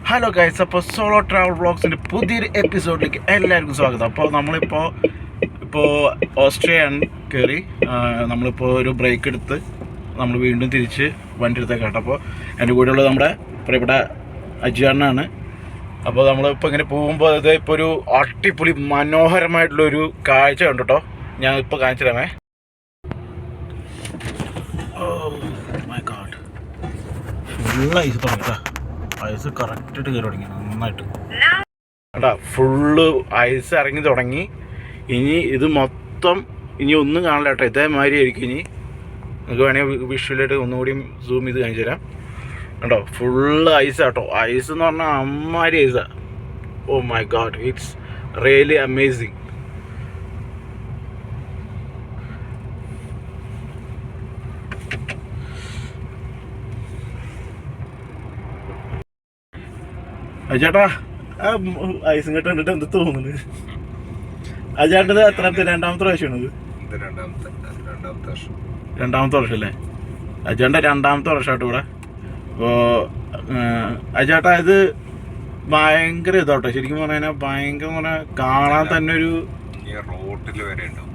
Hello guys, അപ്പോൾ solo travel വ്ളോഗ്സിൻ്റെ പുതിയൊരു എപ്പിസോഡിലേക്ക് എല്ലാവർക്കും സ്വാഗതം. അപ്പോൾ നമ്മളിപ്പോൾ ഓസ്ട്രിയൻ കയറി നമ്മളിപ്പോൾ ഒരു ബ്രേക്ക് എടുത്ത് നമ്മൾ വീണ്ടും തിരിച്ച് വണ്ടി എടുത്തേക്ക് കേട്ടോ. അപ്പോൾ എൻ്റെ കൂടെയുള്ളത് നമ്മുടെ പ്രിയപ്പെട്ട അജിയാണ്ണാണ്. അപ്പോൾ നമ്മളിപ്പോൾ ഇങ്ങനെ പോകുമ്പോൾ അത് ഇപ്പോൾ ഒരു അടിപൊളി മനോഹരമായിട്ടുള്ളൊരു കാഴ്ച കണ്ടു കേട്ടോ. ഞാൻ ഇപ്പോൾ കാണിച്ചു തരാമേ. മൈ ഗോഡ്, ഫുൾ ഐസ് തുടങ്ങിട്ടാ. ഐസ് കറക്റ്റായിട്ട് കയറി തുടങ്ങി നന്നായിട്ട് കേട്ടാ. ഫുള്ള് ഐസ് ഇറങ്ങി തുടങ്ങി. ഇനി ഇത് മൊത്തം ഇനി ഒന്നും കാണില്ല കേട്ടോ. ഇതേമാതിരി ആയിരിക്കും ഇനി. നിങ്ങൾക്ക് വേണമെങ്കിൽ വിഷ്വലായിട്ട് ഒന്നുകൂടി സൂം ചെയ്ത് കാണിച്ചു തരാം കേട്ടോ. ഫുള്ള് ഐസ് കേട്ടോ. ഐസ് എന്ന് പറഞ്ഞാൽ അമ്മാതിരി ഐസാണ്. Oh my god, it's really amazing. അജേട്ടാ, ആ ഐസും കെട്ട് കണ്ടിട്ട് എന്ത് തോന്നുന്നു? അജേട്ടത് എത്രാമത്തെ രണ്ടാമത്തെ പ്രാവശ്യമാണത്? രണ്ടാമത്തെ വർഷം അല്ലേ? അജേട്ടൻ്റെ രണ്ടാമത്തെ വർഷമായിട്ട് ഇവിടെ. അപ്പോൾ അജേട്ടാ ഇത് ഭയങ്കര ഇതാവട്ടെ. ശരിക്കും പറഞ്ഞാൽ ഭയങ്കര പറഞ്ഞാൽ കാണാൻ തന്നെ ഒരു റോട്ടിൽ വരെ ഉണ്ടാവും.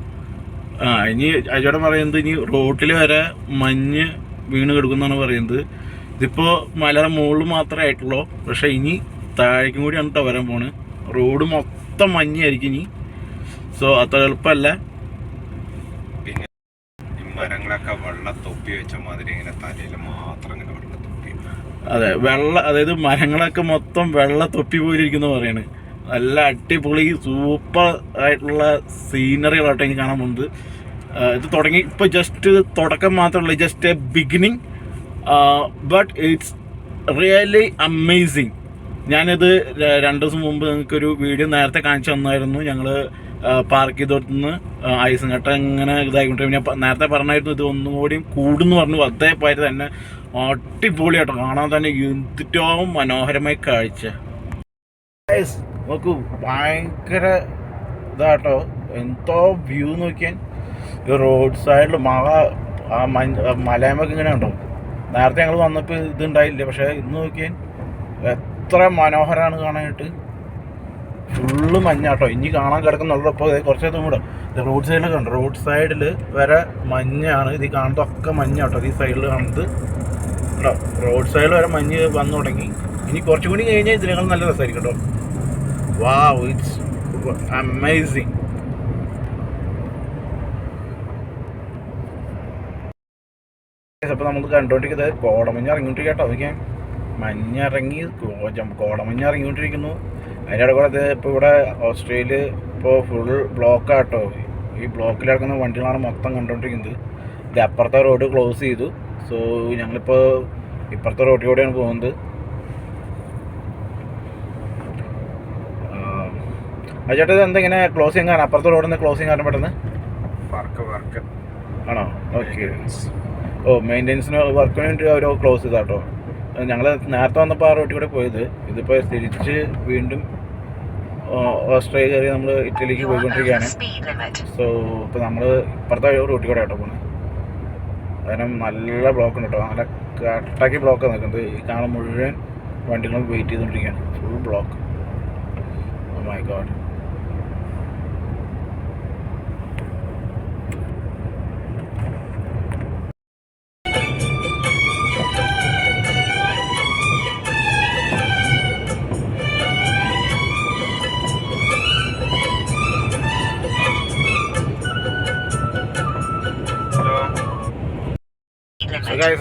ഇനി അജേട്ടൻ പറയുന്നത് ഇനി റോട്ടിൽ വരെ മഞ്ഞ് വീണ് കിടക്കുന്നതാണ് പറയുന്നത്. ഇതിപ്പോൾ മലയുടെ മുകളിൽ മാത്രമേ ആയിട്ടുള്ളൂ. പക്ഷേ ഇനി താഴേക്കും കൂടിയാണ് കേട്ടോ വരാൻ പോണ്. റോഡ് മൊത്തം മഞ്ഞായിരിക്കും ഇനി. സോ അത്ര എളുപ്പമല്ല. പിന്നെ മരങ്ങളൊക്കെ വെള്ളം തൊപ്പി വെച്ച മാതിരി ഇങ്ങനെ തലയിൽ മാത്രം ഇങ്ങനെ വെള്ളം തൊപ്പി. അതെ, അതായത് മരങ്ങളൊക്കെ മൊത്തം വെള്ള തൊപ്പി പോയിരിക്കുന്ന പറയാണ്. നല്ല അടിപൊളി സൂപ്പർ ആയിട്ടുള്ള സീനറികളായിട്ട് എനിക്ക് കാണാൻ പോകുന്നത്. ഇത് തുടങ്ങി ഇപ്പോൾ ജസ്റ്റ് തുടക്കം മാത്രമല്ല, just A beginning. But it's really amazing. ഞാനിത് 2 ദിവസം മുമ്പ് നിങ്ങൾക്കൊരു വീഡിയോ നേരത്തെ കാണിച്ചു തന്നായിരുന്നു. ഞങ്ങൾ പാർക്ക് ചെയ്തോടുത്തുനിന്ന് ഐസും കട്ട ഇങ്ങനെ ഇതായിക്കൊണ്ടിരിക്കും. ഞാൻ നേരത്തെ പറഞ്ഞായിരുന്നു ഇത് ഒന്നും കൂടി കൂടുന്നു പറഞ്ഞു. അതേപോലെ തന്നെ അടിപൊളിയാട്ടോ. കാണാൻ തന്നെ ഏറ്റവും മനോഹരമായ കാഴ്ച. നോക്കൂ, ഭയങ്കര ഇതാട്ടോ. എന്തോ വ്യൂ നോക്കിയാൽ ഈ റോഡ് സൈഡിൽ മലയമൊക്കെ ഇങ്ങനെ ഉണ്ടോ. നേരത്തെ ഞങ്ങൾ വന്നപ്പോൾ ഇതുണ്ടായില്ല, പക്ഷേ ഇന്ന് നോക്കിയാൽ എത്ര മനോഹരമാണ് കാണാനായിട്ട്. ഫുള്ള് മഞ്ഞാട്ടോ. ഇനി കാണാൻ കിടക്കുന്നുള്ളൂ. ഇപ്പോൾ കുറച്ച് നേരം കൂടെ റോഡ് സൈഡിലൊക്കെ ഉണ്ട്. റോഡ് സൈഡിൽ വരെ മഞ്ഞാണ്. ഇത് കാണുന്നതൊക്കെ മഞ്ഞാട്ടോ. ഈ സൈഡിൽ കാണുന്നത് കേട്ടോ. റോഡ് സൈഡിൽ വരെ മഞ്ഞ് വന്നു തുടങ്ങി. ഇനി കുറച്ചും കൂടി കഴിഞ്ഞാൽ ഇതിനേക്കാൾ നല്ല രസമായിരിക്കും കേട്ടോ. വാവ്, ഇറ്റ്സ് അമേസിങ്. അപ്പോൾ നമുക്ക് കണ്ടുകൊണ്ടിരിക്കുന്നത് കോടമഞ്ഞ് ഇറങ്ങിക്കൊണ്ടിരിക്കുക കേട്ടോ. അതൊക്കെ മഞ്ഞിറങ്ങി കോടമഞ്ഞ് ഇറങ്ങിക്കൊണ്ടിരിക്കുന്നു. അതിൻ്റെ ഇടയിൽ കൂടെ ഇപ്പോൾ ഇവിടെ ഓസ്ട്രേലിയ ഇപ്പോൾ ഫുൾ ബ്ലോക്കാട്ടോ. ഈ ബ്ലോക്കിൽ കിടക്കുന്ന വണ്ടികളാണ് മൊത്തം കണ്ടുകൊണ്ടിരിക്കുന്നത്. ഇത് അപ്പുറത്തെ റോഡ് ക്ലോസ് ചെയ്തു. സോ ഞങ്ങളിപ്പോൾ ഇപ്പുറത്തെ റോഡിലൂടെയാണ് പോകുന്നത്. ചേട്ടാ ഇത് എന്തെങ്ങനെ ക്ലോസ് ചെയ്യാൻ കാരണം? അപ്പുറത്തെ റോഡിൽ നിന്ന് ക്ലോസ് ചെയ്യാൻ കാരണം പെട്ടെന്ന് ആണോ? ഓക്കെ. മെയിൻ്റെനൻസിന് വർക്കിന് വേണ്ടി അവർ ക്ലോസ് ചെയ്താട്ടോ. ഞങ്ങൾ നേരത്തെ വന്നപ്പോൾ ആ റോട്ടിൽ കൂടെ പോയത്. ഇതിപ്പോൾ തിരിച്ച് വീണ്ടും ഓസ്ട്രേലിയ കയറി നമ്മൾ ഇറ്റലിക്ക് പോയിക്കൊണ്ടിരിക്കുകയാണ്. സോ ഇപ്പോൾ നമ്മൾ ഇപ്പുറത്തെ റോട്ടിൽ കൂടെ ആട്ടോ പോകുന്നത്. കാരണം നല്ല ബ്ലോക്ക് ഉണ്ട് കേട്ടോ. നല്ല കട്ടാക്കി ബ്ലോക്കാണ് നിൽക്കുന്നത്. ഈ കാണാൻ മുഴുവൻ വണ്ടികളും വെയിറ്റ് ചെയ്തുകൊണ്ടിരിക്കുകയാണ്. Full block. Oh my God.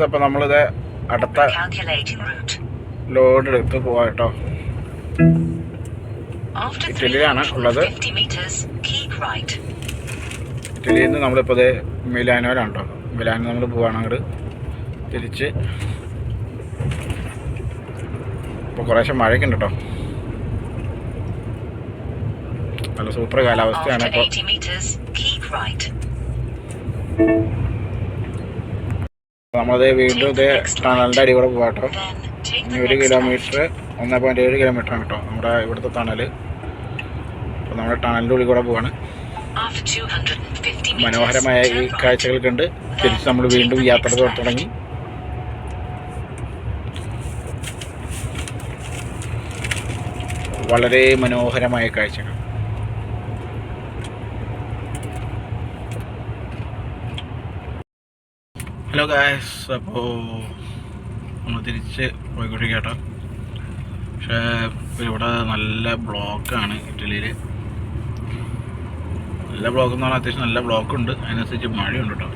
അപ്പോൾ നമ്മളിത് അടുത്ത ലോഡ് എടുത്ത് പോവാം കേട്ടോ. ഇറ്റലിയിലാണ് ഉള്ളത്. ഇറ്റലിയിൽ നിന്ന് നമ്മളിപ്പോൾ ഇത് മിലാനോയിലാണ് കേട്ടോ. മിലാനിൽ നമ്മൾ പോവാണ് അങ്ങോട്ട് തിരിച്ച്. ഇപ്പോൾ കുറേശ്ശെ മഴയൊക്കെ ഉണ്ട് കേട്ടോ. നല്ല സൂപ്പർ കാലാവസ്ഥയാണ് ഇപ്പോൾ. നമ്മളത് വീണ്ടും ഇത് ടണലിൻ്റെ അടി കൂടെ പോകാം കേട്ടോ. ഇനി 1 കിലോമീറ്റർ 1.7 കിലോമീറ്ററാണ് കേട്ടോ നമ്മുടെ ഇവിടുത്തെ ടണൽ. അപ്പോൾ നമ്മുടെ ടണലിൻ്റെ ഉള്ളിൽ കൂടെ പോവാണ്. മനോഹരമായ ഈ കാഴ്ചകൾ കണ്ട് തിരിച്ച് നമ്മൾ വീണ്ടും യാത്ര തുടങ്ങി. വളരെ മനോഹരമായ കാഴ്ചകൾ. ഹലോ ഗായ്സ്, അപ്പോൾ നമ്മൾ തിരിച്ച് പോയിക്കൊണ്ടിരിക്കുക കേട്ടോ. പക്ഷേ ഇവിടെ നല്ല ബ്ലോക്കാണ് ഇറ്റലിയിൽ. നല്ല ബ്ലോക്ക് എന്ന് പറഞ്ഞാൽ അത്യാവശ്യം നല്ല ബ്ലോക്കുണ്ട്, അതിനനുസരിച്ച് മഴയുണ്ട് കേട്ടോ.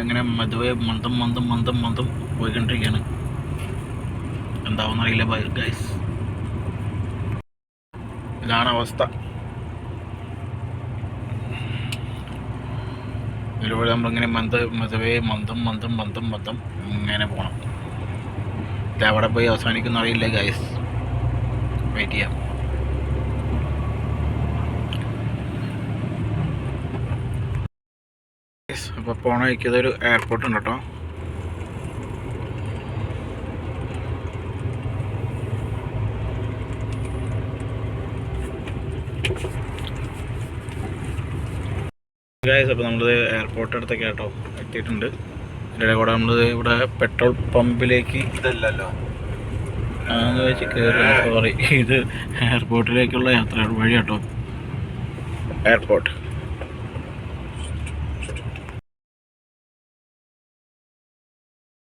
ഇങ്ങനെ മധുവെ മന്ദം മന്ദം മന്ദം മന്ദം പോയിക്കൊണ്ടിരിക്കുകയാണ്. എന്താവുന്നറിയില്ല ഗൈസ്, ഇതാണ് അവസ്ഥ. ഇതിലൂടെ നമ്മളിങ്ങനെ മധുവെ മന്ദം മന്ദം മന്ദം മന്ദം ഇങ്ങനെ പോകണം. ഇത് എവിടെ പോയി അവസാനിക്കുന്ന അറിയില്ല ഗൈസ്, വെയിറ്റ് ചെയ്യാം. അപ്പോൾ പോണ വയ്ക്കിയതൊരു എയർപോർട്ട് ഉണ്ട് കേട്ടോ. ഗൈസ്, അപ്പോൾ നമ്മൾ എയർപോർട്ട് അടുത്തൊക്കെ കേട്ടോ എത്തിയിട്ടുണ്ട്. ഇതിൻ്റെ കൂടെ നമ്മൾ ഇവിടെ പെട്രോൾ പമ്പിലേക്ക് ഇതല്ലല്ലോ വെച്ച് കയറി. സോറി, ഇത് എയർപോർട്ടിലേക്കുള്ള യാത്ര വഴി കേട്ടോ. എയർപോർട്ട്